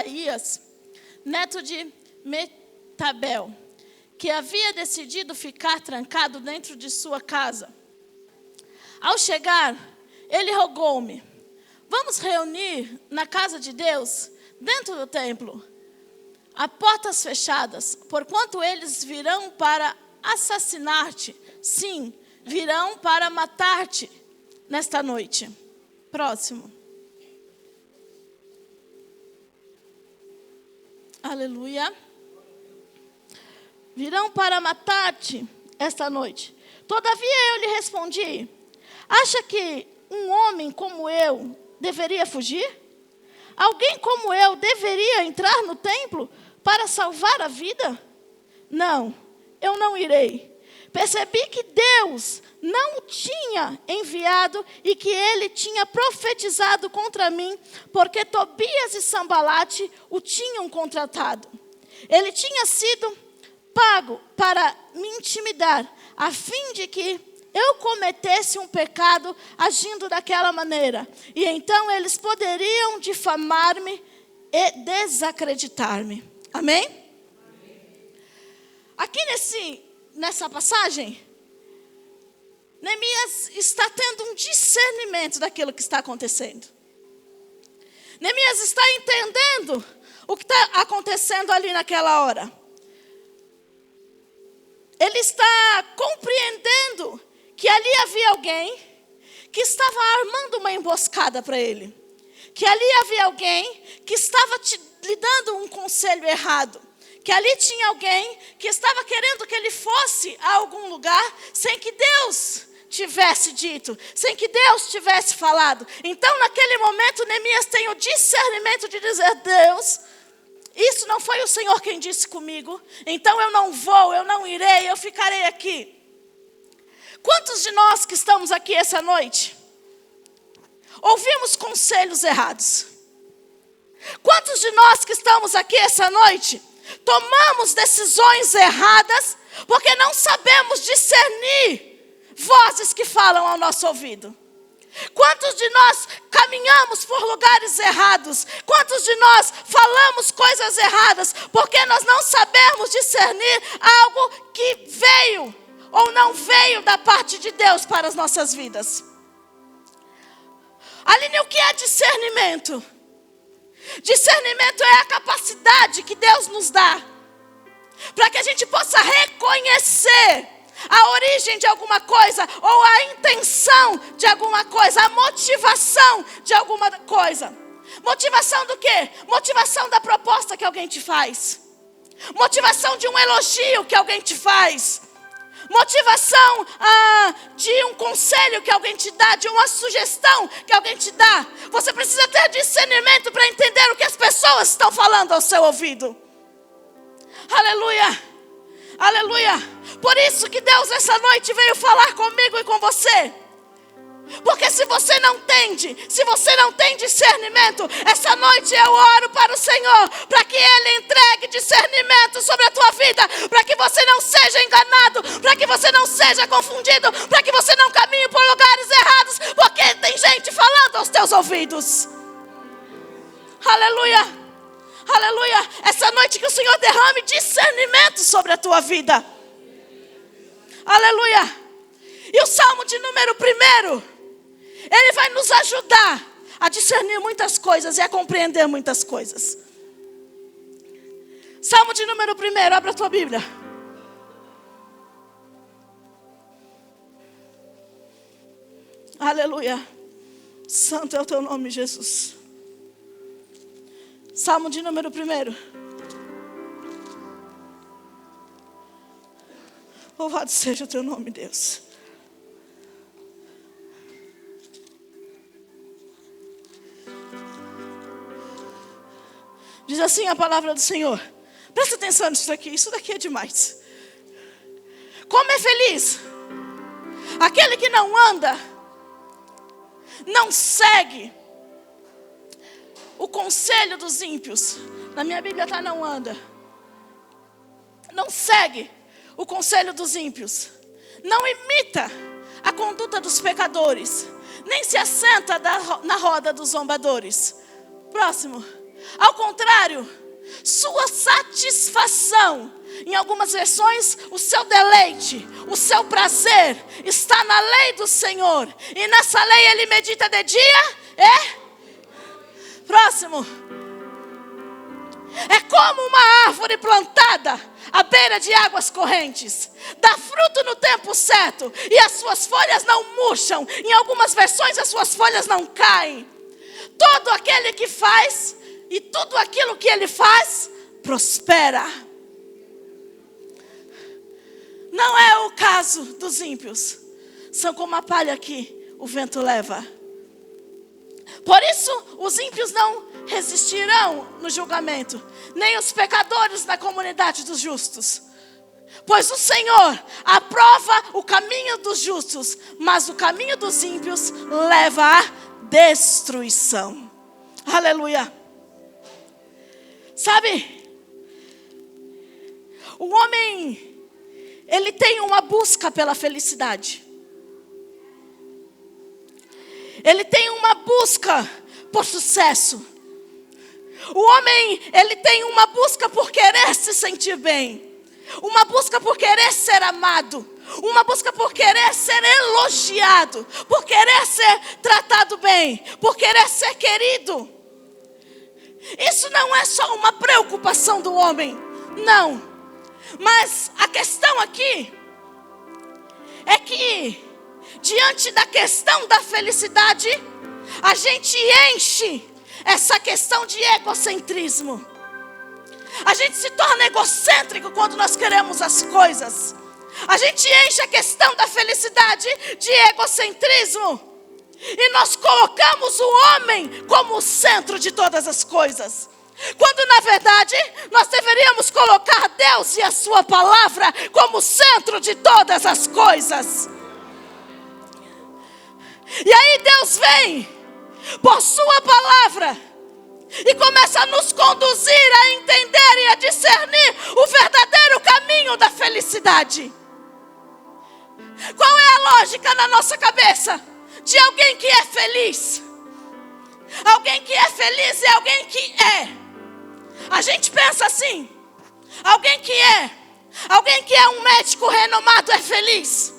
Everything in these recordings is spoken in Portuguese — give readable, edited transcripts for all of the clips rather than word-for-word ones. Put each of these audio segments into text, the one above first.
Adaías, neto de Metabel, que havia decidido ficar trancado dentro de sua casa. Ao chegar, ele rogou-me: vamos reunir na casa de Deus, dentro do templo, a portas fechadas, porquanto eles virão para assassinar-te. Sim, virão para matar-te nesta noite. Próximo. Aleluia. Virão para matar-te esta noite. Todavia eu lhe respondi: acha que um homem como eu deveria fugir? Alguém como eu deveria entrar no templo para salvar a vida? Não, eu não irei. Percebi que Deus não o tinha enviado e que ele tinha profetizado contra mim, porque Tobias e Sambalate o tinham contratado. Ele tinha sido pago para me intimidar, a fim de que eu cometesse um pecado agindo daquela maneira. E então eles poderiam difamar-me e desacreditar-me. Amém? Aqui nessa passagem, Neemias está tendo um discernimento daquilo que está acontecendo. Neemias está entendendo o que está acontecendo ali naquela hora. Ele está compreendendo que ali havia alguém que estava armando uma emboscada para ele. Que ali havia alguém que estava lhe dando um conselho errado. Que ali tinha alguém que estava querendo que ele fosse a algum lugar sem que Deus tivesse dito, sem que Deus tivesse falado. Então, naquele momento, Neemias tem o discernimento de dizer: Deus, isso não foi o Senhor quem disse comigo, então eu não vou, eu não irei, eu ficarei aqui. Quantos de nós que estamos aqui essa noite ouvimos conselhos errados? Quantos de nós que estamos aqui essa noite tomamos decisões erradas porque não sabemos discernir vozes que falam ao nosso ouvido? Quantos de nós caminhamos por lugares errados? Quantos de nós falamos coisas erradas porque nós não sabemos discernir algo que veio ou não veio da parte de Deus para as nossas vidas? Aline, o que é discernimento? Discernimento é a capacidade que Deus nos dá para que a gente possa reconhecer a origem de alguma coisa, ou a intenção de alguma coisa, a motivação de alguma coisa. Motivação do quê? Motivação da proposta que alguém te faz. Motivação de um elogio que alguém te faz. Motivação de um conselho que alguém te dá, de uma sugestão que alguém te dá. Você precisa ter discernimento para entender o que as pessoas estão falando ao seu ouvido. Aleluia, aleluia. Por isso que Deus essa noite veio falar comigo e com você. Porque se você não entende, se você não tem discernimento, essa noite eu oro para o Senhor, para que Ele entregue discernimento sobre a tua vida, para que você não seja enganado, para que você não seja confundido, para que você não caminhe por lugares errados, porque tem gente falando aos teus ouvidos. Aleluia, aleluia. Essa noite que o Senhor derrame discernimento sobre a tua vida. Aleluia. E o Salmo de número 1, ele vai nos ajudar a discernir muitas coisas e a compreender muitas coisas. Salmo de número 1, abra a tua Bíblia. Aleluia. Santo é o teu nome, Jesus. Salmo de número 1. Louvado seja o teu nome, Deus. Diz assim a palavra do Senhor. Presta atenção nisso aqui. Isso daqui é demais. Como é feliz aquele que não anda, não segue o conselho dos ímpios. Na minha Bíblia está não anda. Não segue o conselho dos ímpios. Não imita a conduta dos pecadores. Nem se assenta na roda dos zombadores. Próximo. Ao contrário, sua satisfação, em algumas versões, o seu deleite, o seu prazer, está na lei do Senhor. E nessa lei ele medita de dia. Próximo. É como uma árvore plantada à beira de águas correntes. Dá fruto no tempo certo. E as suas folhas não murcham. Em algumas versões as suas folhas não caem. Todo aquele que faz e tudo aquilo que ele faz, prospera. Não é o caso dos ímpios. São como a palha que o vento leva. Por isso, os ímpios não resistirão no julgamento, nem os pecadores na comunidade dos justos. Pois o Senhor aprova o caminho dos justos, mas o caminho dos ímpios leva à destruição. Aleluia. Sabe, o homem, ele tem uma busca pela felicidade. Ele tem uma busca por sucesso. O homem, ele tem uma busca por querer se sentir bem. Uma busca por querer ser amado. Uma busca por querer ser elogiado. Por querer ser tratado bem. Por querer ser querido. Isso não é só uma preocupação do homem. Não. Mas a questão aqui é que, diante da questão da felicidade, a gente enche essa questão de egocentrismo. A gente se torna egocêntrico quando nós queremos as coisas. A gente enche a questão da felicidade de egocentrismo. E nós colocamos o homem como o centro de todas as coisas. Quando na verdade nós deveríamos colocar Deus e a sua palavra como centro de todas as coisas. E aí Deus vem por sua palavra e começa a nos conduzir a entender e a discernir o verdadeiro caminho da felicidade. Qual é a lógica na nossa cabeça de alguém que é feliz? Alguém que é feliz é alguém que é. A gente pensa assim: alguém que é um médico renomado é feliz.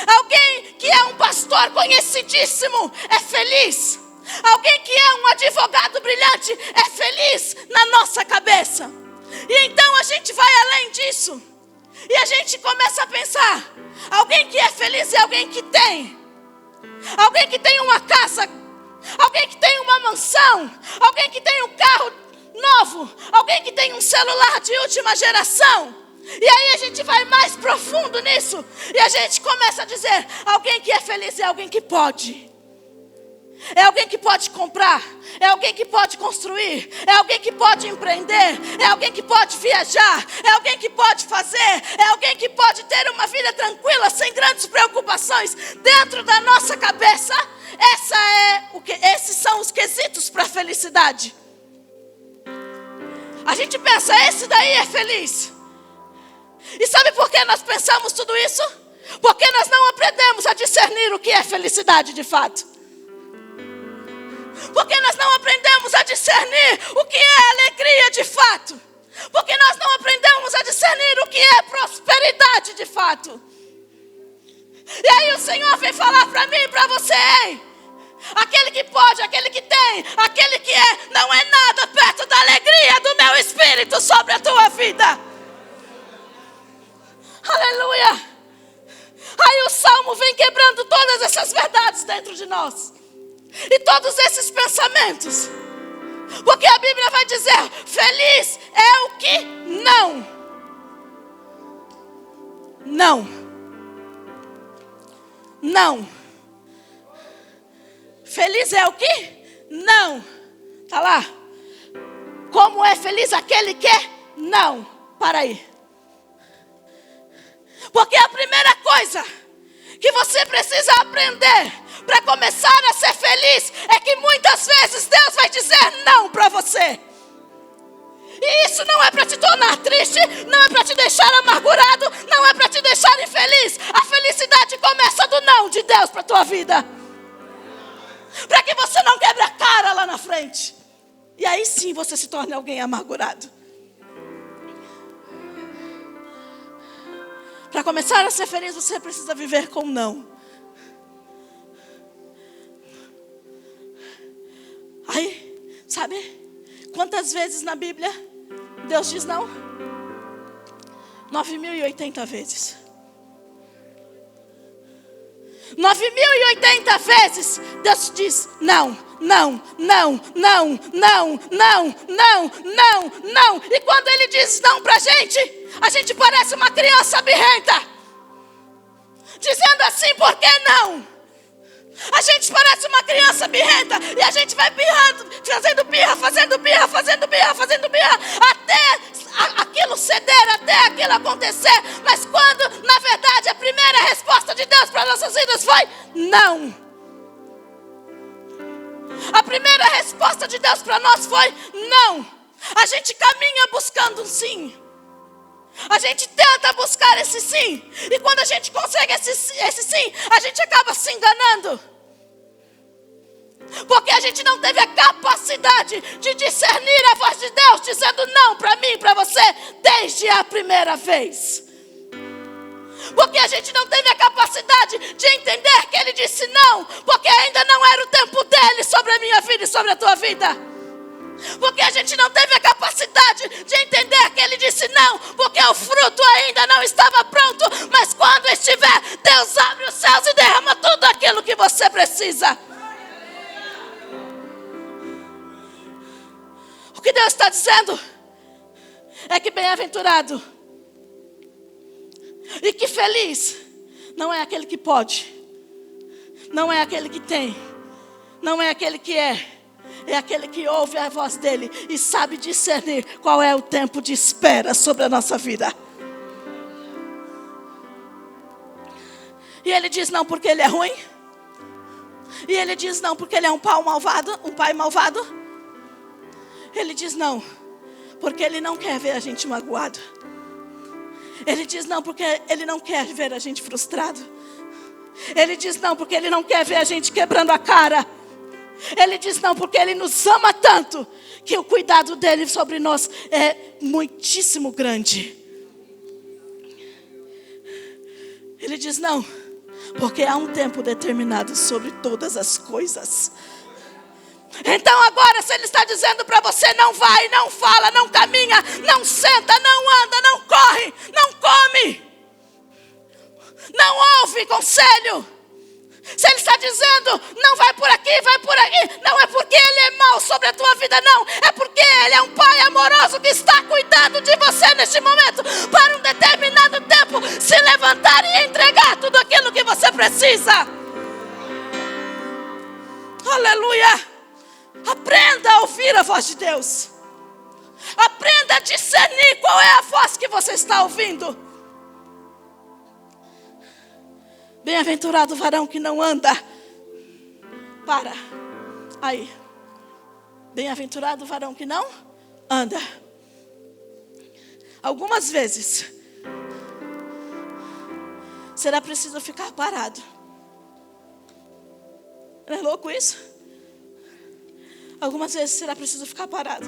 Alguém que é um pastor conhecidíssimo é feliz. Alguém que é um advogado brilhante é feliz na nossa cabeça. E então a gente vai além disso. E a gente começa a pensar: alguém que é feliz é alguém que tem. Alguém que tem uma casa. Alguém que tem uma mansão. Alguém que tem um carro novo. Alguém que tem um celular de última geração. E aí a gente vai mais profundo nisso. E a gente começa a dizer: alguém que é feliz é alguém que pode. É alguém que pode comprar. É alguém que pode construir. É alguém que pode empreender. É alguém que pode viajar. É alguém que pode fazer. É alguém que pode ter uma vida tranquila, sem grandes preocupações. Dentro da nossa cabeça, esses são os quesitos para a felicidade. A gente pensa: esse daí é feliz. E sabe por que nós pensamos tudo isso? Porque nós não aprendemos a discernir o que é felicidade de fato. Porque nós não aprendemos a discernir o que é alegria de fato. Porque nós não aprendemos a discernir o que é prosperidade de fato. E aí o Senhor vem falar para mim e para você: ei, aquele que pode, aquele que tem, aquele que é, não é nada perto da alegria do meu Espírito sobre a tua vida. Aleluia. Aí o Salmo vem quebrando todas essas verdades dentro de nós. E todos esses pensamentos. Porque a Bíblia vai dizer: feliz é o que não. Feliz é o que não. Tá lá. Como é feliz aquele que não. Para aí. Porque a primeira coisa que você precisa aprender para começar a ser feliz é que muitas vezes Deus vai dizer não para você. E isso não é para te tornar triste, não é para te deixar amargurado, não é para te deixar infeliz. A felicidade começa do não de Deus para a tua vida. Para que você não quebre a cara lá na frente E aí sim você se torna alguém amargurado. Para começar a ser feliz, você precisa viver com não. Aí, sabe? Quantas vezes na Bíblia Deus diz não? 9.080 vezes. 9.080 vezes Deus diz não, não, não, não, não, não, não, não, não. E quando Ele diz não pra gente, a gente parece uma criança birrenta, dizendo assim, por que não? A gente parece uma criança birrenta e a gente vai birrando, fazendo birra, fazendo birra, fazendo birra, fazendo birra, até aquilo ceder, até aquilo acontecer. Mas quando, na verdade, a primeira resposta de Deus para nossas vidas foi não. A primeira resposta de Deus para nós foi não. A gente caminha buscando um sim. A gente tenta buscar esse sim. E quando a gente consegue esse sim, a gente acaba se enganando. Porque a gente não teve a capacidade de discernir a voz de Deus dizendo não para mim e para você desde a primeira vez. Porque a gente não teve a capacidade de entender que Ele disse não, porque ainda não era o tempo dEle sobre a minha vida e sobre a tua vida. Porque a gente não teve a capacidade de entender que Ele disse não, porque o fruto ainda não estava pronto. Mas quando estiver, Deus abre os céus e derrama tudo aquilo que você precisa. O que Deus está dizendo é que bem-aventurado e que feliz não é aquele que pode, não é aquele que tem, não é aquele que é aquele que ouve a voz dele e sabe discernir qual é o tempo de espera sobre a nossa vida. E ele diz não porque ele é ruim, e ele diz não porque ele é um pai malvado. Ele diz não porque Ele não quer ver a gente magoado. Ele diz não porque Ele não quer ver a gente frustrado. Ele diz não porque Ele não quer ver a gente quebrando a cara. Ele diz não porque Ele nos ama tanto que o cuidado dEle sobre nós é muitíssimo grande. Ele diz não porque há um tempo determinado sobre todas as coisas. Então agora, se Ele está dizendo para você, não vai, não fala, não caminha, não senta, não anda, não corre, não come, não ouve conselho. Se Ele está dizendo, não vai por aqui, vai por aqui, não é porque Ele é mau sobre a tua vida, não. É porque Ele é um Pai amoroso que está cuidando de você neste momento, para um determinado tempo, se levantar e entregar tudo aquilo que você precisa. Aleluia. Aprenda a ouvir a voz de Deus. Aprenda a discernir qual é a voz que você está ouvindo. Bem-aventurado o varão que não anda. Para. Aí. Bem-aventurado o varão que não anda. Algumas vezes será preciso ficar parado. Não é louco isso? Algumas vezes será preciso ficar parado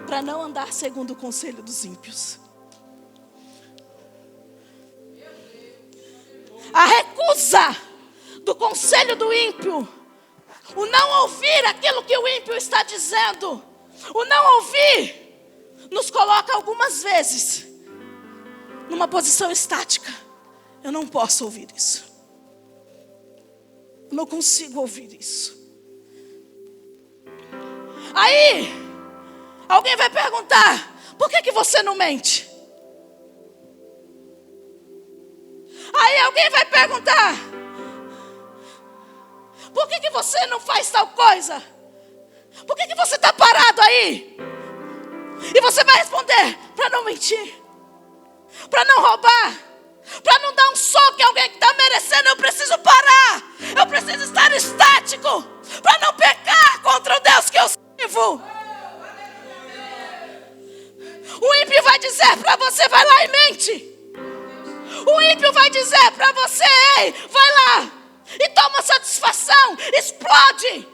para não andar segundo o conselho dos ímpios. A recusa do conselho do ímpio, o não ouvir aquilo que o ímpio está dizendo, o não ouvir, nos coloca algumas vezes numa posição estática. Eu não posso ouvir isso. Eu não consigo ouvir isso. Aí, alguém vai perguntar, por que você não mente? Aí alguém vai perguntar, por que você não faz tal coisa? Por que você está parado aí? E você vai responder, para não mentir, para não roubar, para não dar um soco em alguém que está merecendo. Eu preciso parar, eu preciso estar estático, para não pecar contra o Deus que eu sirvo. O ímpio vai dizer para você, vai lá e mente. O ímpio vai dizer para você, ei, vai lá e toma satisfação, explode.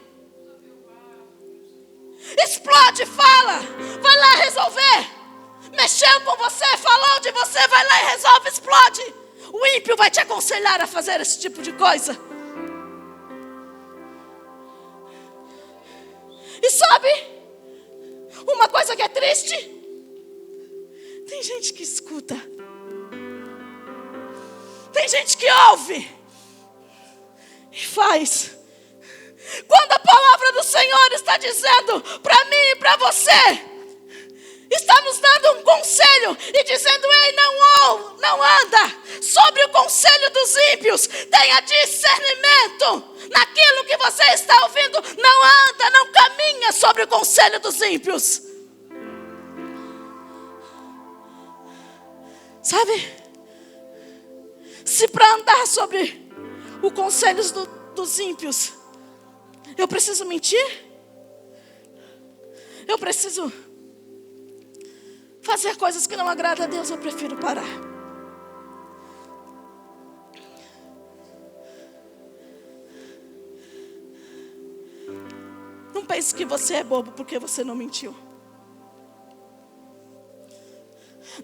Explode, fala. Vai lá resolver. Mexeu com você, falou de você, vai lá e resolve, explode. O ímpio vai te aconselhar a fazer esse tipo de coisa. E sabe uma coisa que é triste? Tem gente que escuta. Tem gente que ouve e faz. Quando a palavra do Senhor está dizendo para mim e para você, está nos dando um conselho e dizendo: ei, não anda sobre o conselho dos ímpios. Tenha discernimento naquilo que você está ouvindo. Não anda, não caminha sobre o conselho dos ímpios. Sabe? Se para andar sobre o conselho dos ímpios, eu preciso mentir, eu preciso fazer coisas que não agradam a Deus, eu prefiro parar. Não pense que você é bobo porque você não mentiu.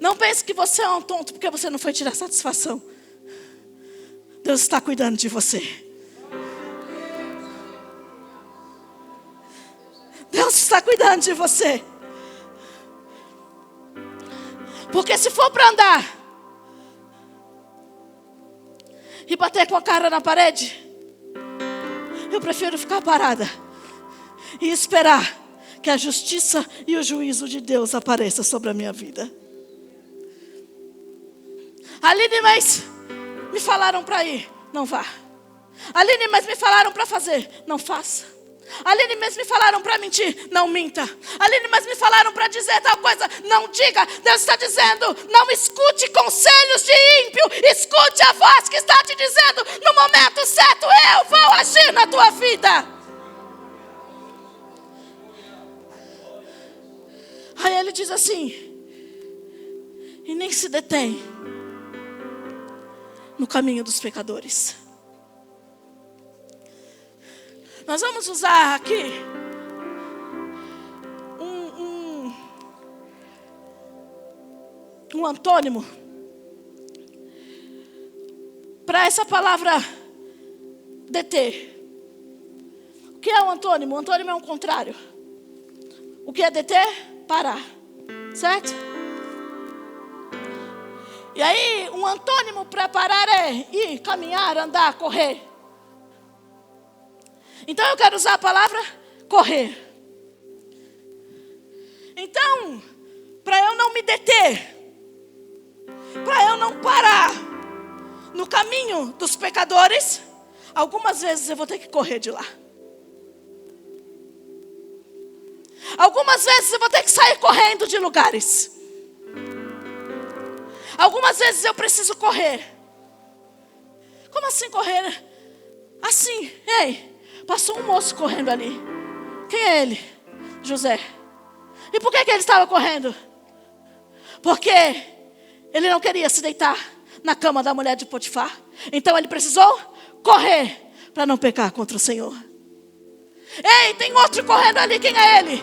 Não pense que você é um tonto porque você não foi tirar satisfação. Deus está cuidando de você. Deus está cuidando de você. Porque se for para andar e bater com a cara na parede, eu prefiro ficar parada e esperar que a justiça e o juízo de Deus apareçam sobre a minha vida. Aline, mas me falaram para ir, não vá. Aline, mas me falaram para fazer, não faça. Aline, mas me falaram para mentir, não minta. Aline, mas me falaram para dizer tal coisa, não diga. Deus está dizendo: não escute conselhos de ímpio, escute a voz que está te dizendo: no momento certo eu vou agir na tua vida. Aí ele diz assim: e nem se detém no caminho dos pecadores. Nós vamos usar aqui um antônimo para essa palavra deter. O que é um antônimo? O antônimo é um contrário. O que é deter? Parar. Certo? E aí, um antônimo para parar é ir, caminhar, andar, correr. Então eu quero usar a palavra correr. Então, para eu não me deter, para eu não parar no caminho dos pecadores, algumas vezes eu vou ter que correr de lá. Algumas vezes eu vou ter que sair correndo de lugares. Algumas vezes eu preciso correr. Como assim correr? Assim, ei. Passou um moço correndo ali. Quem é ele? José. E por que ele estava correndo? Porque ele não queria se deitar na cama da mulher de Potifar. Então ele precisou correr para não pecar contra o Senhor. Ei, tem outro correndo ali. Quem é ele?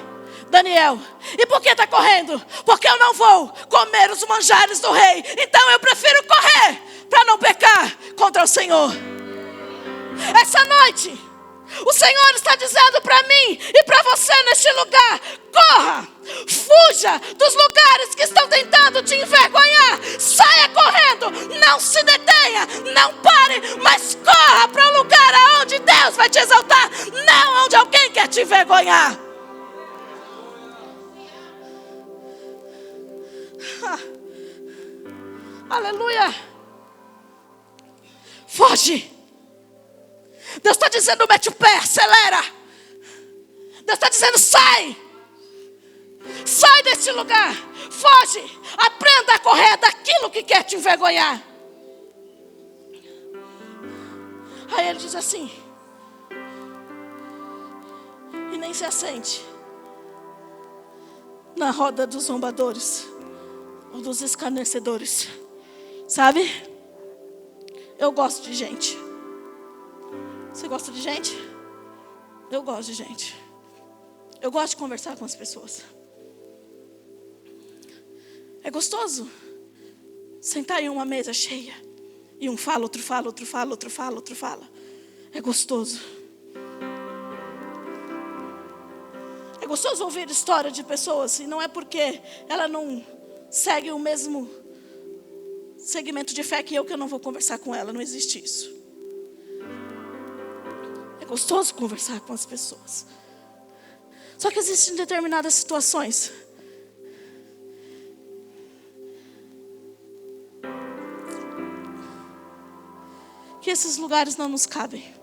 Daniel. E por que está correndo? Porque eu não vou comer os manjares do rei. Então eu prefiro correr para não pecar contra o Senhor. Essa noite o Senhor está dizendo para mim e para você neste lugar: corra, fuja dos lugares que estão tentando te envergonhar. Saia correndo, não se detenha, não pare, mas corra para o lugar aonde Deus vai te exaltar, não onde alguém quer te envergonhar. Aleluia. Foge. Deus está dizendo: mete o pé, acelera. Deus está dizendo: sai. Sai deste lugar. Foge. Aprenda a correr daquilo que quer te envergonhar. Aí ele diz assim: e nem se assente na roda dos zombadores ou dos escarnecedores. Sabe? Eu gosto de gente. Você gosta de gente? Eu gosto de gente. Eu gosto de conversar com as pessoas. É gostoso sentar em uma mesa cheia. E um fala, outro fala, outro fala, outro fala, outro fala. É gostoso. É gostoso ouvir história de pessoas. E não é porque ela não segue o mesmo segmento de fé que eu não vou conversar com ela. Não existe isso. É gostoso conversar com as pessoas. Só que existem determinadas situações que esses lugares não nos cabem.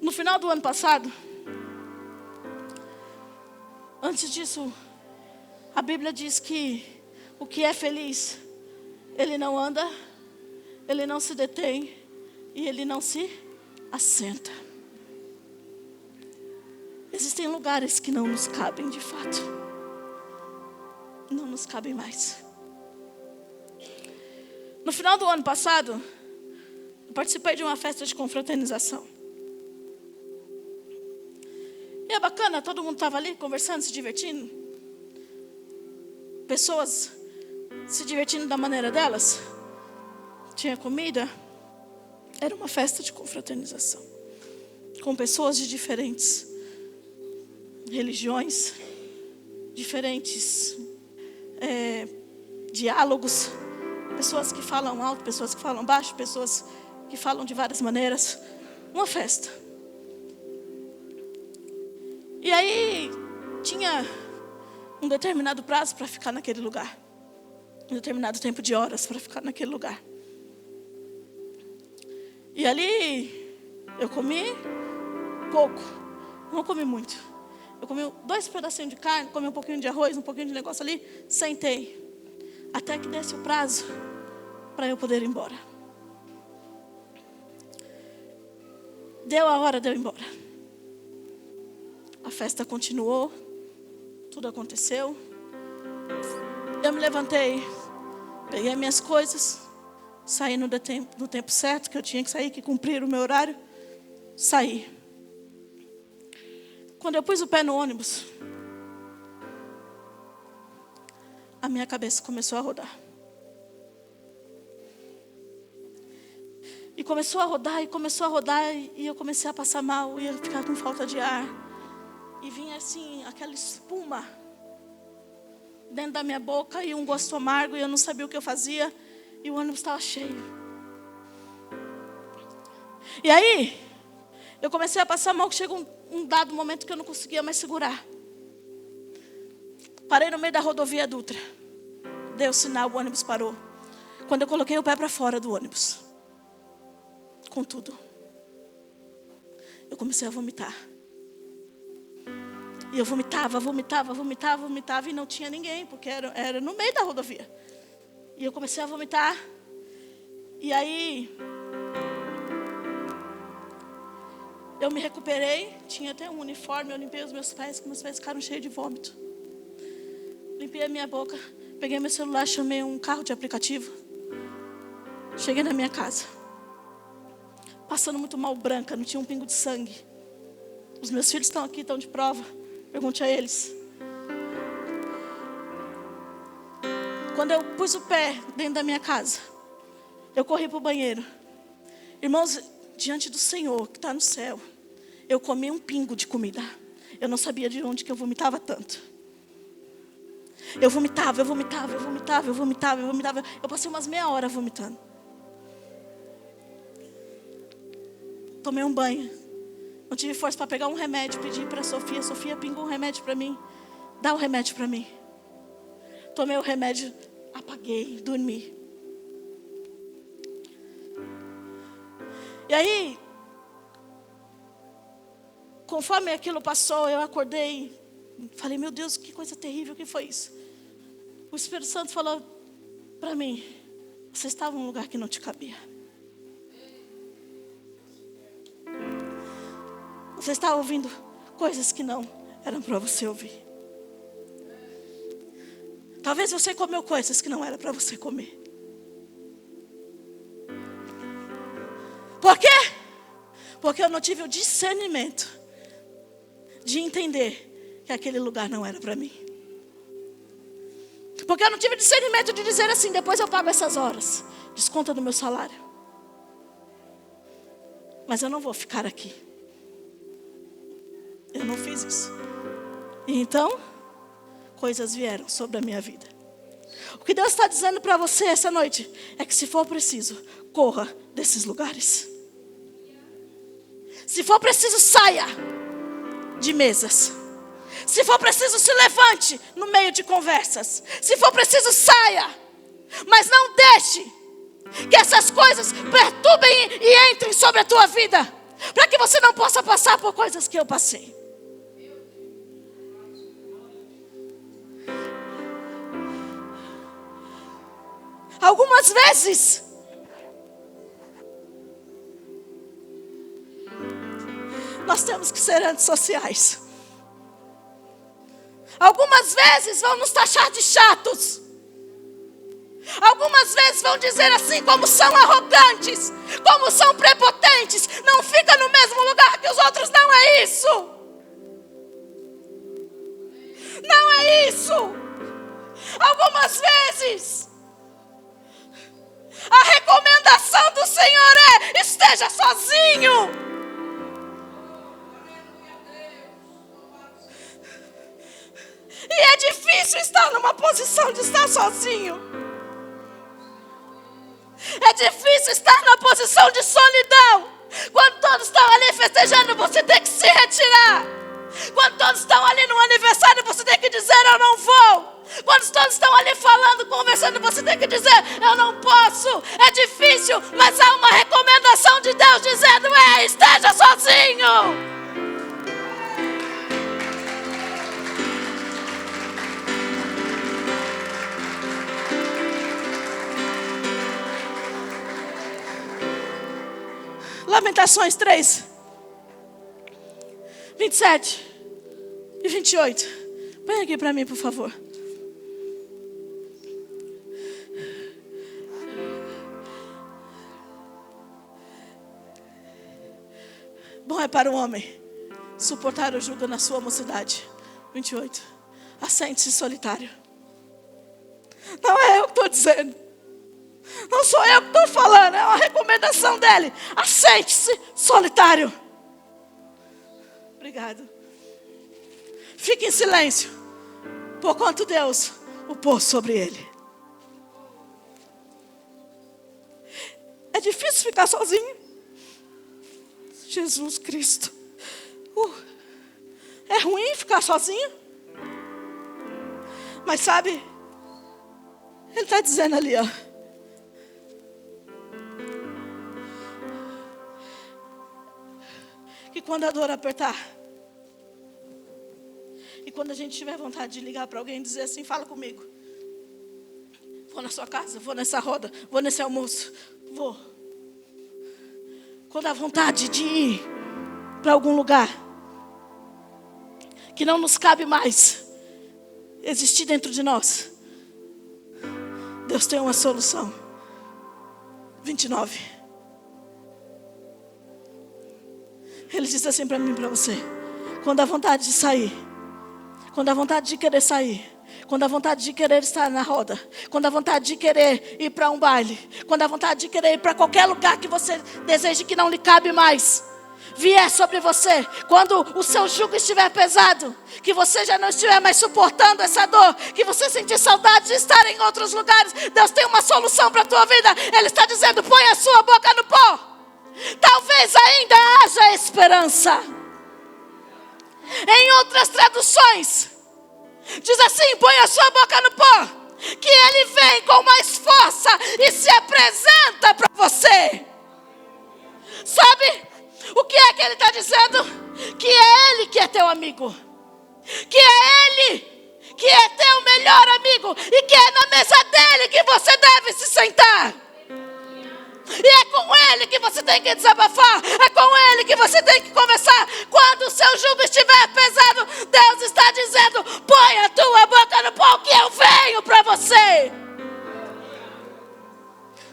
No final do ano passado, antes disso, a Bíblia diz que o que é feliz, ele não anda, ele não se detém e ele não se assenta. Existem lugares que não nos cabem de fato. Não nos cabem mais. No final do ano passado, eu participei de uma festa de confraternização. E é bacana, todo mundo estava ali conversando, se divertindo. Pessoas se divertindo da maneira delas. Tinha comida. Era uma festa de confraternização. Com pessoas de diferentes religiões, diferentes diálogos. Pessoas que falam alto, pessoas que falam baixo, pessoas que falam de várias maneiras. Uma festa. E aí, tinha um determinado prazo para ficar naquele lugar. Um determinado tempo de horas para ficar naquele lugar. E ali, eu comi pouco. Não comi muito. Eu comi 2 pedacinhos de carne, comi um pouquinho de arroz, um pouquinho de negócio ali. Sentei. Até que desse o prazo para eu poder ir embora. Deu a hora de eu ir embora. A festa continuou. Tudo aconteceu. Eu me levantei. Peguei minhas coisas. Saí no tempo certo, que eu tinha que sair, que cumprir o meu horário. Saí. Quando eu pus o pé no ônibus, a minha cabeça começou a rodar. E começou a rodar, e eu comecei a passar mal, e eu ficar com falta de ar. E vinha assim, aquela espuma dentro da minha boca, e um gosto amargo, e eu não sabia o que eu fazia, e o ônibus estava cheio. E aí, eu comecei a passar mal, que chegou um dado momento que eu não conseguia mais segurar. Parei no meio da rodovia Dutra. Deu sinal, o ônibus parou. Quando eu coloquei o pé para fora do ônibus, com tudo, eu comecei a vomitar. E eu vomitava, e não tinha ninguém, porque era no meio da rodovia. E eu comecei a vomitar. E aí, eu me recuperei, tinha até um uniforme, eu limpei os meus pés, que meus pés ficaram cheios de vômito. Limpei a minha boca, peguei meu celular, chamei um carro de aplicativo. Cheguei na minha casa. Passando muito mal, branca, não tinha um pingo de sangue. Os meus filhos estão aqui, estão de prova. Pergunte a eles. Quando eu pus o pé dentro da minha casa, eu corri para o banheiro. Irmãos, diante do Senhor que está no céu, eu comi um pingo de comida. Eu não sabia de onde que eu vomitava tanto. Eu vomitava. Eu passei umas meia hora vomitando. Tomei um banho. Não tive força para pegar um remédio. Pedi para a Sofia. Sofia pingou um remédio para mim. Dá o remédio para mim. Tomei o remédio. Apaguei. Dormi. E aí, conforme aquilo passou, eu acordei. Falei, meu Deus, que coisa terrível. O que foi isso? O Espírito Santo falou para mim. Você estava num lugar que não te cabia. Você está ouvindo coisas que não eram para você ouvir. Talvez você comeu coisas que não eram para você comer. Por quê? Porque eu não tive o discernimento de entender que aquele lugar não era para mim. Porque eu não tive discernimento de dizer assim: depois eu pago essas horas, desconta do meu salário. Mas eu não vou ficar aqui. Eu não fiz isso. E então, coisas vieram sobre a minha vida. O que Deus está dizendo para você essa noite é que, se for preciso, corra desses lugares. Se for preciso, saia de mesas. Se for preciso, se levante no meio de conversas. Se for preciso, saia. Mas não deixe que essas coisas perturbem e entrem sobre a tua vida, para que você não possa passar por coisas que eu passei. Algumas vezes nós temos que ser antissociais. Algumas vezes vão nos taxar de chatos. Algumas vezes vão dizer assim, como são arrogantes, como são prepotentes, não fica no mesmo lugar que os outros. Não é isso. Não é isso. Algumas vezes a recomendação do Senhor é: esteja sozinho. E é difícil estar numa posição de estar sozinho. É difícil estar na posição de solidão. Quando todos estão ali festejando, você tem que se retirar. Quando todos estão ali no aniversário, você tem que dizer: eu não vou. Quando todos estão ali falando, conversando, você tem que dizer: eu não posso. É difícil, mas há uma recomendação de Deus dizendo: esteja sozinho. Lamentações 3, 27 e 28. Põe aqui para mim, por favor. Bom é para o homem suportar o jugo na sua mocidade. 28. Assente-se solitário. Não é eu que estou dizendo. Não sou eu que estou falando, é uma recomendação dele. Assente-se solitário. Obrigado. Fique em silêncio, porquanto Deus o pôs sobre ele. É difícil ficar sozinho. Jesus Cristo. É ruim ficar sozinho. Mas sabe, ele está dizendo ali, ó: que quando a dor apertar, e quando a gente tiver vontade de ligar para alguém e dizer assim: fala comigo, vou na sua casa, vou nessa roda, vou nesse almoço, vou. Quando a vontade de ir para algum lugar que não nos cabe mais existir dentro de nós, Deus tem uma solução. 29. Ele diz assim para mim e para você: quando a vontade de sair, quando a vontade de querer sair, quando a vontade de querer estar na roda, quando a vontade de querer ir para um baile, quando a vontade de querer ir para qualquer lugar que você deseje que não lhe cabe mais, vier sobre você, quando o seu jugo estiver pesado, que você já não estiver mais suportando essa dor, que você sentir saudade de estar em outros lugares, Deus tem uma solução para a tua vida. Ele está dizendo: põe a sua boca no pó. Talvez ainda haja esperança. Em outras traduções diz assim: põe a sua boca no pó, que ele vem com mais força e se apresenta para você. Sabe o que é que ele está dizendo? Que é ele que é teu amigo, que é ele que é teu melhor amigo, e que é na mesa dele que você deve se sentar. E é com ele que você tem que desabafar. É com ele que você tem que conversar. Quando o seu jugo estiver pesado, Deus está dizendo: põe a tua boca no pó, que eu venho para você.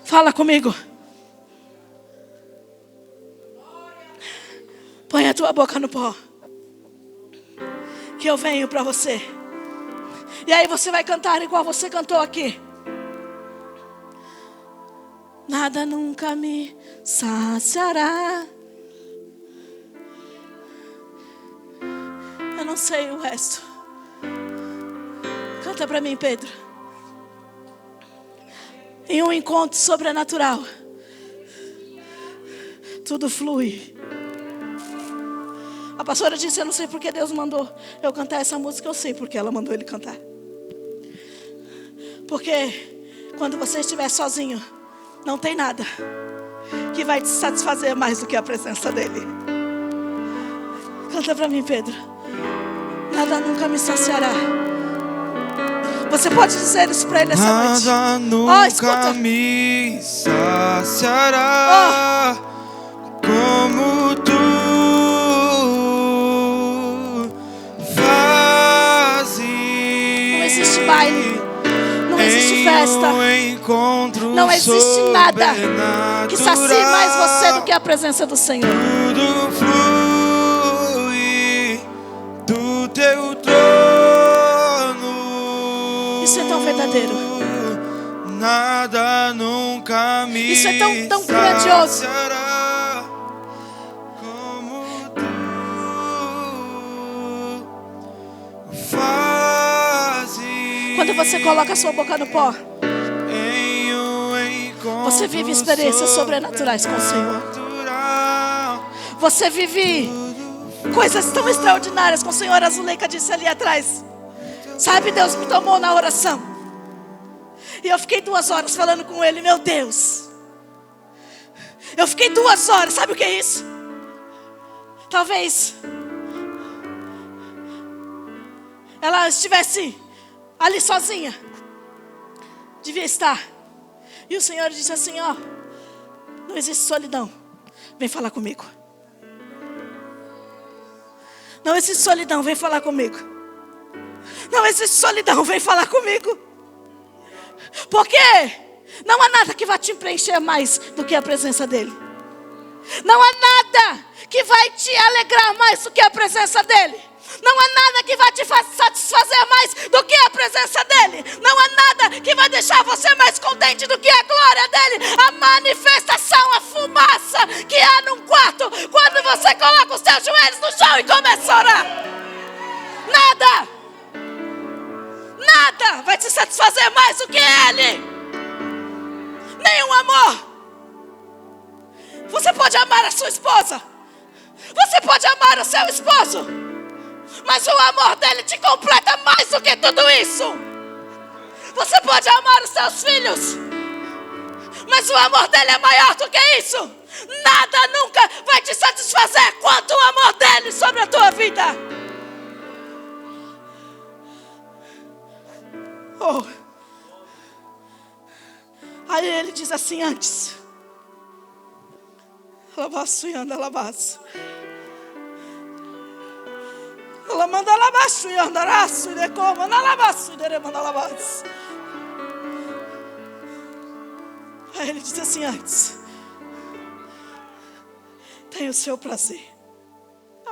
Fala comigo. Põe a tua boca no pó, que eu venho para você. E aí você vai cantar igual você cantou aqui. Nada nunca me saciará. Eu não sei o resto. Canta para mim, Pedro. Em um encontro sobrenatural, tudo flui. A pastora disse, eu não sei porque Deus mandou eu cantar essa música. Eu sei porque ela mandou ele cantar. Porque quando você estiver sozinho, não tem nada que vai te satisfazer mais do que a presença dele. Canta para mim, Pedro. Nada nunca me saciará. Você pode dizer isso para ele essa noite. Nada nunca me saciará como tu fazes. Não existe baile, não existe festa, não existe nada que sacie mais você do que a presença do Senhor. Tudo flui do teu trono. Isso é tão verdadeiro. Nada nunca me Isso é tão grandioso. saciará como tu fazes. Quando você coloca a sua boca no pó, Em um encontro você vive experiências sobrenaturais com o Senhor. Você vive coisas tão extraordinárias com o Senhor. A Zuleika disse ali atrás. Sabe, Deus me tomou na oração. E eu fiquei 2 horas falando com Ele. Meu Deus. Eu fiquei 2 horas. Sabe o que é isso? Talvez ela estivesse ali sozinha. Devia estar. E o Senhor disse assim, ó. Não existe solidão. Vem falar comigo. Não existe solidão. Vem falar comigo. Não existe solidão. Vem falar comigo. Porque não há nada que vai te preencher mais do que a presença dEle. Não há nada que vai te alegrar mais do que a presença dEle. Não há nada que vai te satisfazer mais do que a presença dEle. Não há nada que vai deixar você mais contente do que a glória dEle. A manifestação, a fumaça que há num quarto quando você coloca os seus joelhos no chão e começa a orar. Nada vai te satisfazer mais do que Ele. Nenhum amor. Você pode amar a sua esposa. Você pode amar o seu esposo. Mas o amor dele te completa mais do que tudo isso. Você pode amar os seus filhos. Mas o amor dele é maior do que isso. Nada nunca vai te satisfazer quanto o amor dele sobre a tua vida. Oh. Aí ele diz assim antes. Alabaço e anda, alabaço. Ela manda alabaço e anda, araço e decoma, anda alabaço e deremanda alabaço. Aí ele diz assim antes. Tem o seu prazer.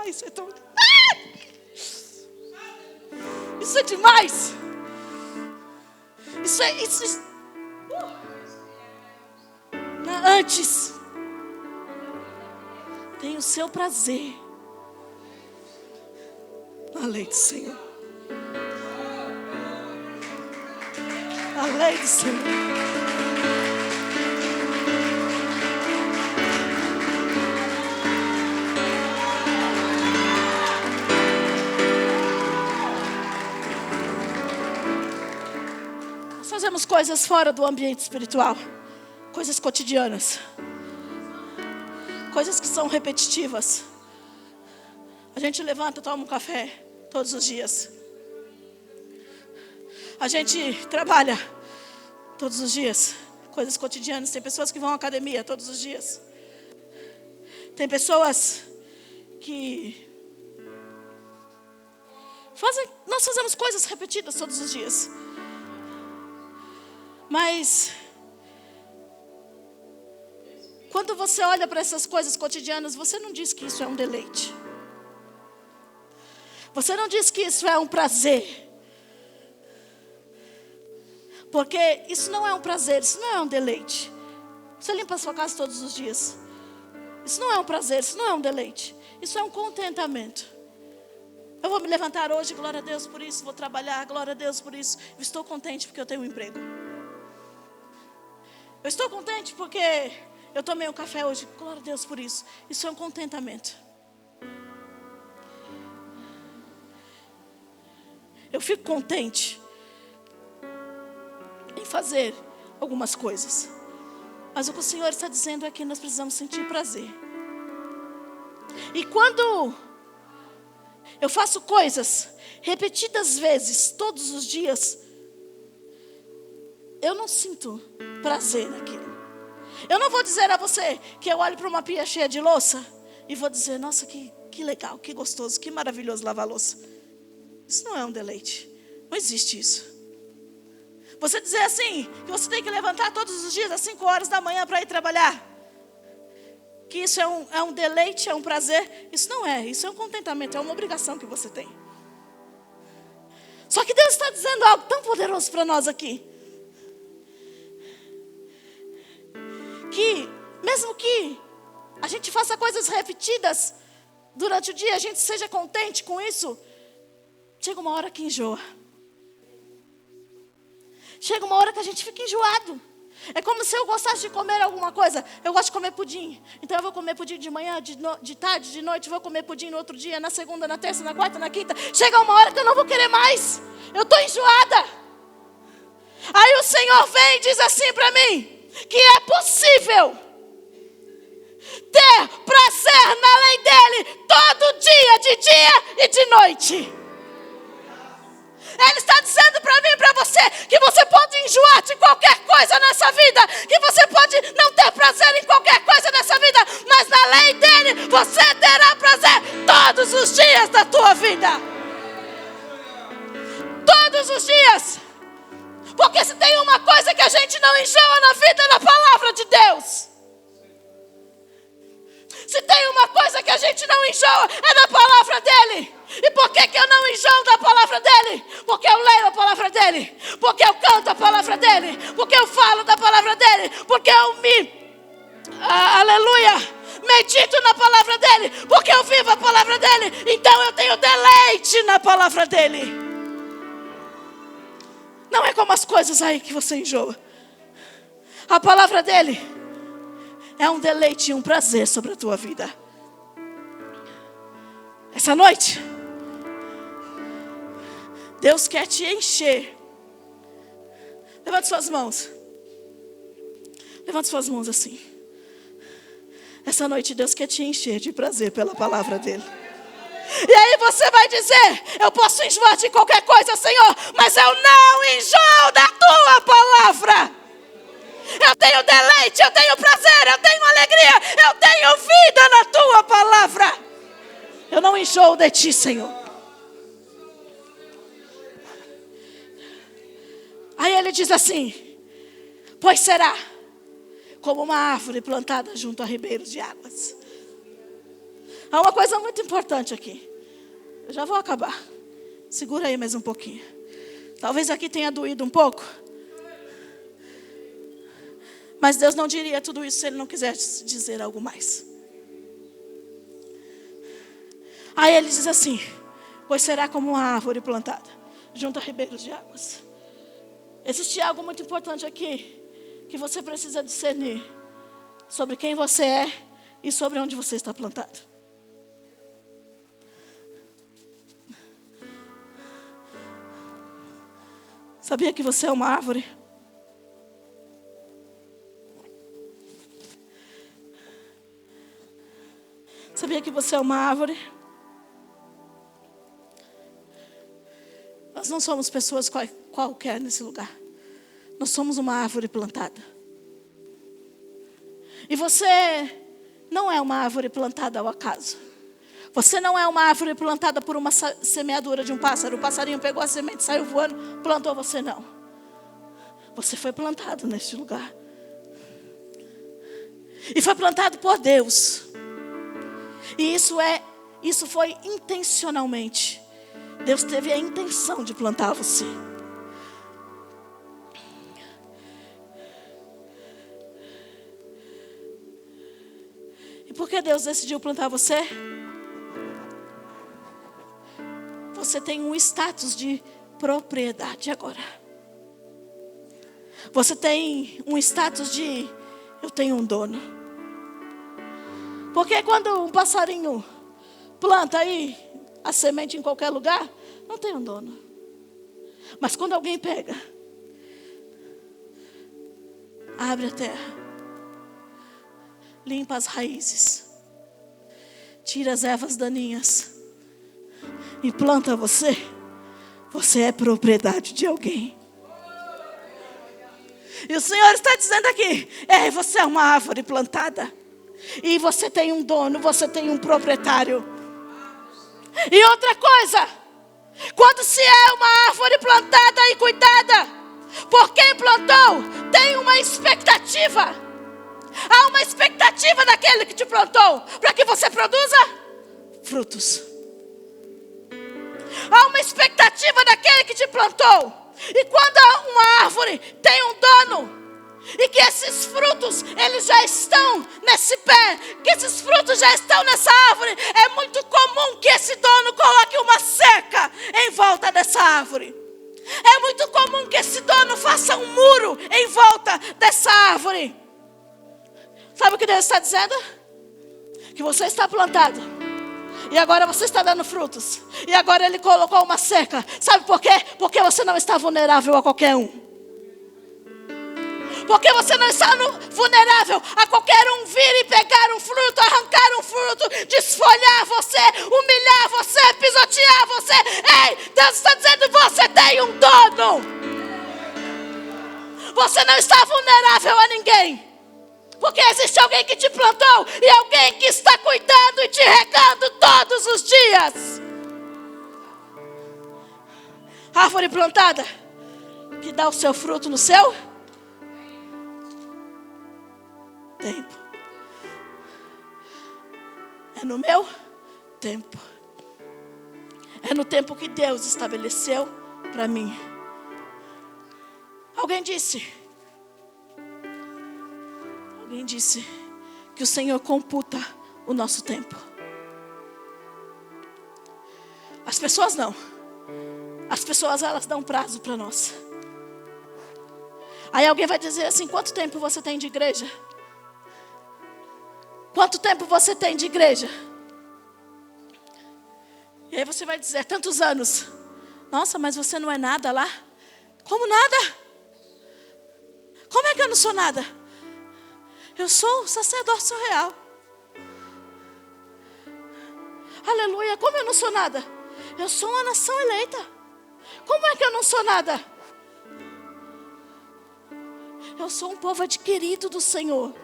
Isso é tão... Isso é demais. Isso é... Antes, tem o seu prazer na lei do Senhor. A lei do Senhor. Nós fazemos coisas fora do ambiente espiritual. Coisas cotidianas. Coisas que são repetitivas. A gente levanta, toma um café todos os dias. A gente trabalha todos os dias. Coisas cotidianas. Tem pessoas que vão à academia todos os dias. Tem pessoas que nós fazemos coisas repetidas todos os dias. Mas quando você olha para essas coisas cotidianas, você não diz que isso é um deleite. Você não diz que isso é um prazer. Porque isso não é um prazer, isso não é um deleite. Você limpa a sua casa todos os dias. Isso não é um prazer, isso não é um deleite. Isso é um contentamento. Eu vou me levantar hoje, glória a Deus por isso, vou trabalhar, glória a Deus por isso. Eu estou contente porque eu tenho um emprego. Eu estou contente porque eu tomei um café hoje, glória a Deus por isso. Isso é um contentamento. Eu fico contente em fazer algumas coisas. Mas o que o Senhor está dizendo é que nós precisamos sentir prazer. E quando eu faço coisas repetidas vezes, todos os dias, eu não sinto prazer naquilo. Eu não vou dizer a você que eu olho para uma pia cheia de louça e vou dizer, nossa, que legal, que gostoso, que maravilhoso lavar louça. Isso não é um deleite. Não existe isso. Você dizer assim, que você tem que levantar todos os dias às 5 horas da manhã para ir trabalhar. Que isso é um deleite, é um prazer. Isso não é, isso é um contentamento, é uma obrigação que você tem. Só que Deus está dizendo algo tão poderoso para nós aqui. Que mesmo que a gente faça coisas repetidas durante o dia, a gente seja contente com isso, chega uma hora que enjoa. Chega uma hora que a gente fica enjoado. É como se eu gostasse de comer alguma coisa. Eu gosto de comer pudim. Então eu vou comer pudim de manhã, de tarde, de noite. Vou comer pudim no outro dia, na segunda, na terça, na quarta, na quinta. Chega uma hora que eu não vou querer mais. Eu estou enjoada. Aí o Senhor vem e diz assim para mim, que é possível ter prazer na lei dele todo dia, de dia e de noite. Ele está dizendo para mim e para você que você pode enjoar de qualquer coisa nessa vida, que você pode não ter prazer em qualquer coisa nessa vida, mas na lei dele você terá prazer todos os dias da tua vida. Todos os dias. Porque se tem uma coisa que a gente não enjoa na vida, é na palavra de Deus. Se tem uma coisa que a gente não enjoa, é na palavra dele. E por que eu não enjoo da palavra dele? Porque eu leio a palavra dele. Porque eu canto a palavra dele. Porque eu falo da palavra dele. Porque eu aleluia, medito na palavra dele. Porque eu vivo a palavra dele. Então eu tenho deleite na palavra dele. Não é como as coisas aí que você enjoa. A palavra dele é um deleite e um prazer sobre a tua vida. Essa noite, Deus quer te encher. Levante suas mãos. Levante suas mãos assim. Essa noite Deus quer te encher de prazer pela palavra dele. E aí você vai dizer, eu posso enjoar de qualquer coisa, Senhor, mas eu não enjoo da tua palavra. Eu tenho deleite, eu tenho prazer, eu tenho alegria, eu tenho vida na tua palavra. Eu não enjoo de ti, Senhor. Aí ele diz assim, pois será como uma árvore plantada junto a ribeiros de águas. Há uma coisa muito importante aqui. Eu já vou acabar. Segura aí mais um pouquinho. Talvez aqui tenha doído um pouco. Mas Deus não diria tudo isso se Ele não quisesse dizer algo mais. Aí ele diz assim, pois será como uma árvore plantada junto a ribeiros de águas. Existe algo muito importante aqui que você precisa discernir sobre quem você é e sobre onde você está plantado. Sabia que você é uma árvore? Sabia que você é uma árvore? Nós não somos pessoas qualquer nesse lugar. Nós somos uma árvore plantada. E você não é uma árvore plantada ao acaso. Você não é uma árvore plantada por uma semeadura de um pássaro. O passarinho pegou a semente, saiu voando, plantou você, não. Você foi plantado neste lugar. E foi plantado por Deus. E isso foi intencionalmente. Deus teve a intenção de plantar você. E por que Deus decidiu plantar você? Você tem um status de propriedade agora. Você tem um status de eu tenho um dono. Porque quando um passarinho planta aí a semente em qualquer lugar, não tem um dono. Mas quando alguém pega, abre a terra, limpa as raízes, tira as ervas daninhas e planta você, você é propriedade de alguém. E o Senhor está dizendo aqui, você é uma árvore plantada. E você tem um dono, você tem um proprietário. E outra coisa, quando se é uma árvore plantada e cuidada por quem plantou, tem uma expectativa. Há uma expectativa daquele que te plantou, para que você produza frutos. Há uma expectativa daquele que te plantou. E quando uma árvore tem um dono, e que esses frutos, eles já estão nesse pé, que esses frutos já estão nessa árvore, é muito comum que esse dono coloque uma cerca em volta dessa árvore. É muito comum que esse dono faça um muro em volta dessa árvore. Sabe o que Deus está dizendo? Que você está plantado. E agora você está dando frutos. E agora Ele colocou uma cerca. Sabe por quê? Porque você não está vulnerável a qualquer um. Porque você não está vulnerável a qualquer um vir e pegar um fruto, arrancar um fruto, desfolhar você, humilhar você, pisotear você. Ei, Deus está dizendo, você tem um dono. Você não está vulnerável a ninguém. Porque existe alguém que te plantou e alguém que está cuidando e te regando todos os dias. Árvore plantada que dá o seu fruto no seu tempo. É no meu tempo. É no tempo que Deus estabeleceu para mim. Alguém disse que o Senhor computa o nosso tempo. As pessoas não. As pessoas, elas dão prazo para nós. Aí alguém vai dizer assim, quanto tempo você tem de igreja? Quanto tempo você tem de igreja? E aí você vai dizer, tantos anos. Nossa, mas você não é nada lá? Como nada? Como é que eu não sou nada? Eu sou um sacerdócio real. Aleluia, como eu não sou nada? Eu sou uma nação eleita. Como é que eu não sou nada? Eu sou um povo adquirido do Senhor.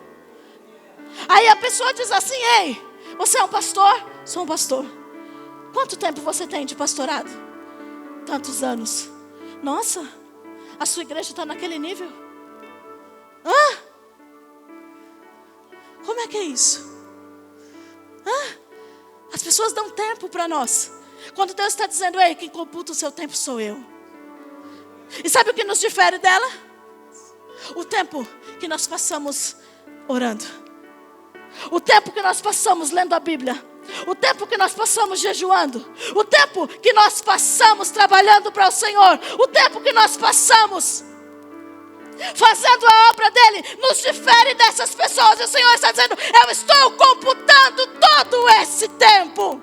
Aí a pessoa diz assim, ei, você é um pastor? Sou um pastor. Quanto tempo você tem de pastorado? Tantos anos. Nossa, a sua igreja está naquele nível? Hã? Como é que é isso? As pessoas dão tempo para nós. Quando Deus está dizendo, ei, quem computa o seu tempo sou eu. E sabe o que nos difere dela? O tempo que nós passamos orando. O tempo que nós passamos lendo a Bíblia. O tempo que nós passamos jejuando. O tempo que nós passamos trabalhando para o Senhor. O tempo que nós passamos fazendo a obra dele nos difere dessas pessoas. E o Senhor está dizendo, eu estou computando todo esse tempo.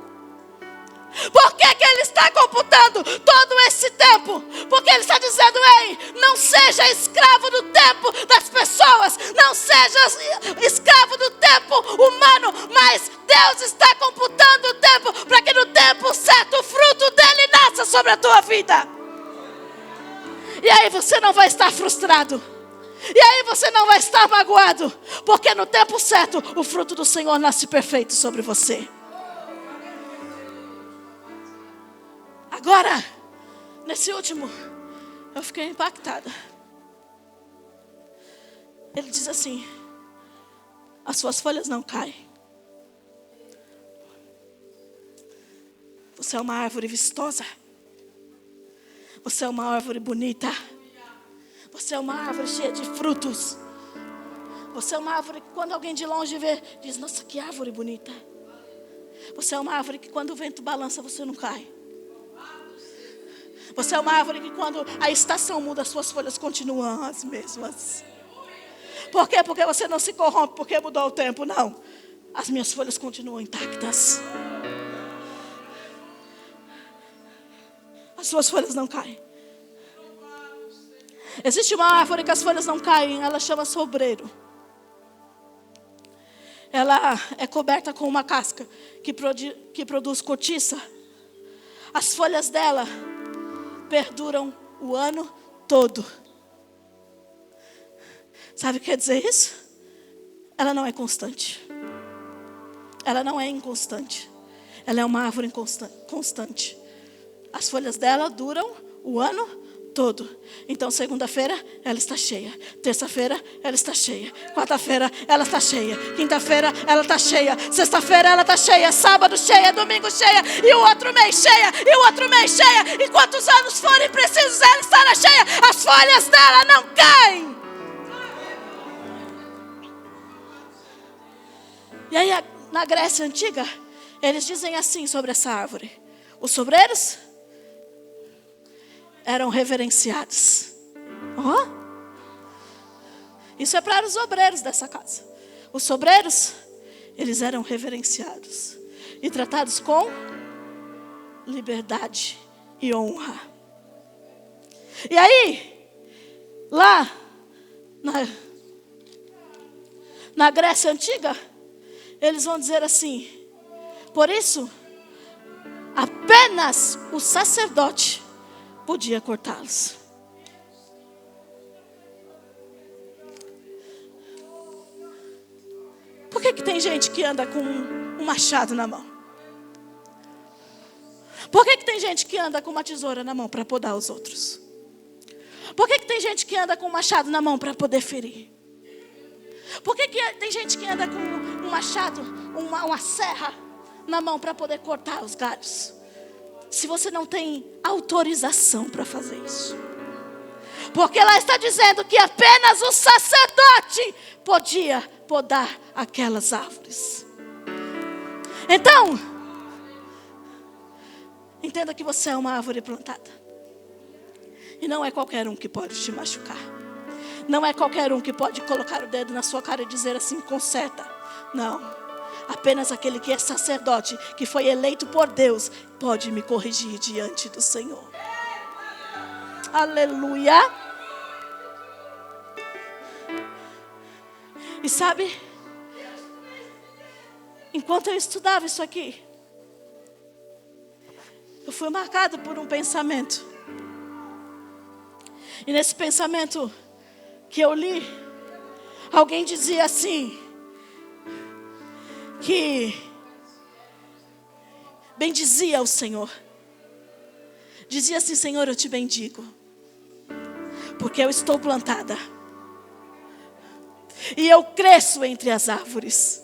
Por que Ele está computando todo esse tempo? Porque Ele está dizendo, ei, não seja escravo do tempo das pessoas, não seja escravo do tempo humano, mas Deus está computando o tempo para que no tempo certo o fruto dele nasça sobre a tua vida. E aí você não vai estar frustrado. E aí você não vai estar magoado. Porque no tempo certo o fruto do Senhor nasce perfeito sobre você. Agora, nesse último, eu fiquei impactada. Ele diz assim, as suas folhas não caem. Você é uma árvore vistosa. Você é uma árvore bonita. Você é uma árvore cheia de frutos. Você é uma árvore que quando alguém de longe vê, diz, nossa, que árvore bonita. Você é uma árvore que quando o vento balança, você não cai. Você é uma árvore que quando a estação muda, as suas folhas continuam as mesmas. Por quê? Porque você não se corrompe, porque mudou o tempo, não. As minhas folhas continuam intactas. As suas folhas não caem. Existe uma árvore que as folhas não caem, ela chama sobreiro. Ela é coberta com uma casca que produz cortiça. As folhas dela perduram o ano todo. Sabe o que quer dizer isso? Ela não é constante. Ela não é inconstante. Ela é uma árvore constante. As folhas dela duram o ano todo. Então, segunda-feira, ela está cheia. Terça-feira, ela está cheia. Quarta-feira, ela está cheia. Quinta-feira, ela está cheia. Sexta-feira, ela está cheia. Sábado, cheia. Domingo, cheia. E o outro mês, cheia. E o outro mês, cheia. E quantos anos forem precisos, ela estará cheia. As folhas dela não caem. E aí, na Grécia Antiga, eles dizem assim sobre essa árvore. Os sobreiros eram reverenciados. Isso é para os obreiros dessa casa. Os sobreiros, eles eram reverenciados e tratados com liberdade e honra. E aí, lá na Grécia Antiga, eles vão dizer assim: por isso, apenas o sacerdote podia cortá-los. Por que tem gente que anda com um machado na mão? Por que tem gente que anda com uma tesoura na mão para podar os outros? Por que tem gente que anda com um machado na mão para poder ferir? Por que tem gente que anda com um machado, uma serra na mão para poder cortar os galhos? Se você não tem autorização para fazer isso. Porque ela está dizendo que apenas o sacerdote podia podar aquelas árvores. Então, entenda que você é uma árvore plantada. E não é qualquer um que pode te machucar. Não é qualquer um que pode colocar o dedo na sua cara e dizer assim, conserta. Não. Apenas aquele que é sacerdote, que foi eleito por Deus, pode me corrigir diante do Senhor. Aleluia. E sabe, enquanto eu estudava isso aqui, eu fui marcado por um pensamento. E nesse pensamento que eu li, alguém dizia assim, que bendizia o Senhor. Dizia assim, Senhor, eu te bendigo, porque eu estou plantada. E eu cresço entre as árvores.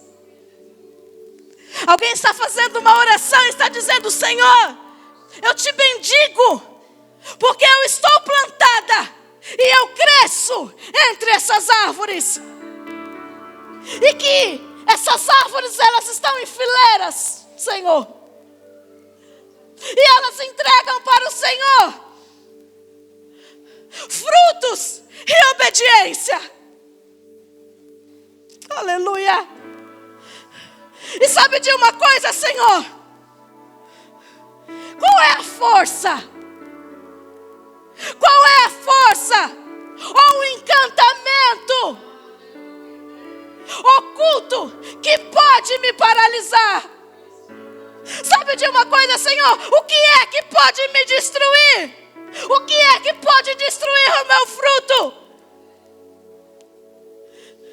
Alguém está fazendo uma oração e está dizendo, Senhor, eu te bendigo, porque eu estou plantada e eu cresço entre essas árvores. E que essas árvores, elas estão em fileiras, Senhor. E elas entregam para o Senhor frutos e obediência. Aleluia. E sabe de uma coisa, Senhor? Qual é a força? Qual é a força? Ou o encantamento oculto que pode me paralisar? Sabe de uma coisa, Senhor? O que é que pode me destruir? O que é que pode destruir o meu fruto?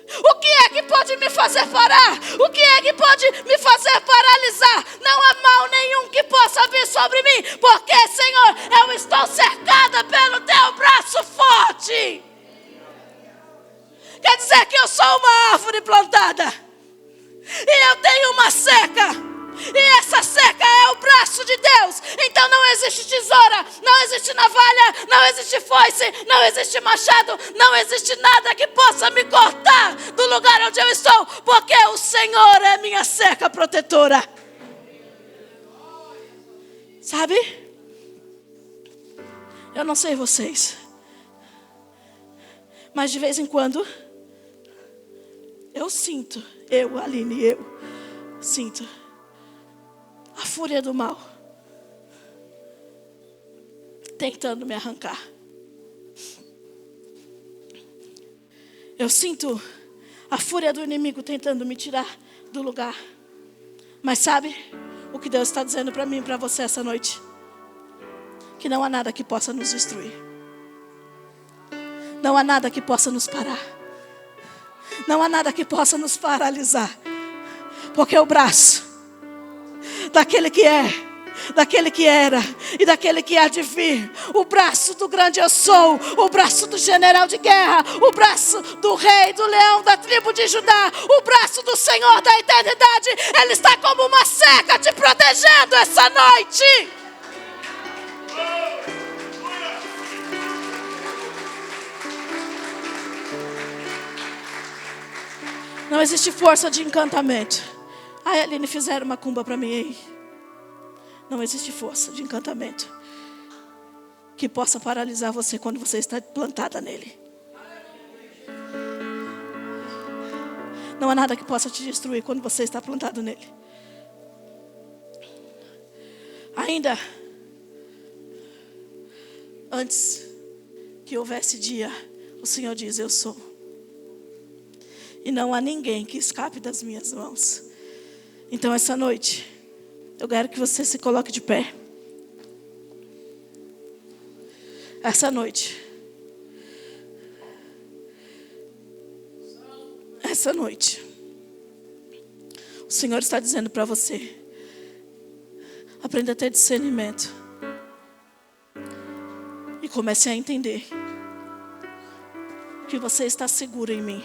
O que é que pode me fazer parar? O que é que pode me fazer paralisar? Não há mal nenhum que possa vir sobre mim, porque, Senhor, eu estou cercada pelo teu braço forte. Quer dizer que eu sou uma árvore plantada. e eu tenho uma seca. E essa seca é o braço de Deus. Então não existe tesoura, não existe navalha, não existe foice, não existe machado, não existe nada que possa me cortar do lugar onde eu estou, porque o Senhor é minha seca protetora. Sabe? Eu não sei vocês, mas de vez em quando eu sinto, Aline, eu sinto a fúria do mal tentando me arrancar. Eu sinto a fúria do inimigo tentando me tirar do lugar. Mas sabe o que Deus está dizendo para mim e para você essa noite? Que não há nada que possa nos destruir. Não há nada que possa nos parar. Não há nada que possa nos paralisar. Porque o braço daquele que é, daquele que era e daquele que há de vir, o braço do grande eu sou, o braço do general de guerra, o braço do rei, do leão da tribo de Judá, o braço do Senhor da eternidade, ele está como uma seca te protegendo essa noite. Não existe força de encantamento. Ai, Aline, fizeram uma cumba para mim aí. Não existe força de encantamento que possa paralisar você quando você está plantada nele. Não há nada que possa te destruir quando você está plantado nele. Ainda antes que houvesse dia, o Senhor diz: eu sou. E não há ninguém que escape das minhas mãos. Então essa noite, eu quero que você se coloque de pé. Essa noite, o Senhor está dizendo para você: aprenda a ter discernimento. E comece a entender que você está seguro em mim.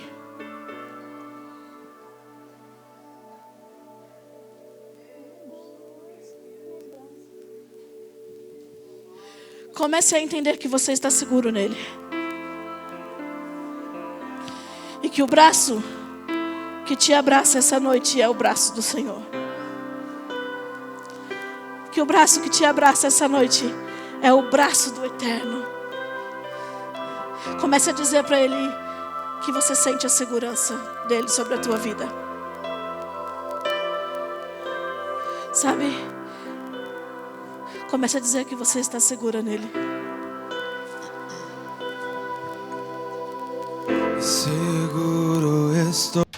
Comece a entender que você está seguro nele. E que o braço que te abraça essa noite é o braço do Senhor. Que o braço que te abraça essa noite é o braço do Eterno. Comece a dizer para ele que você sente a segurança dele sobre a tua vida. Sabe? Comece a dizer que você está segura nele. Seguro estou.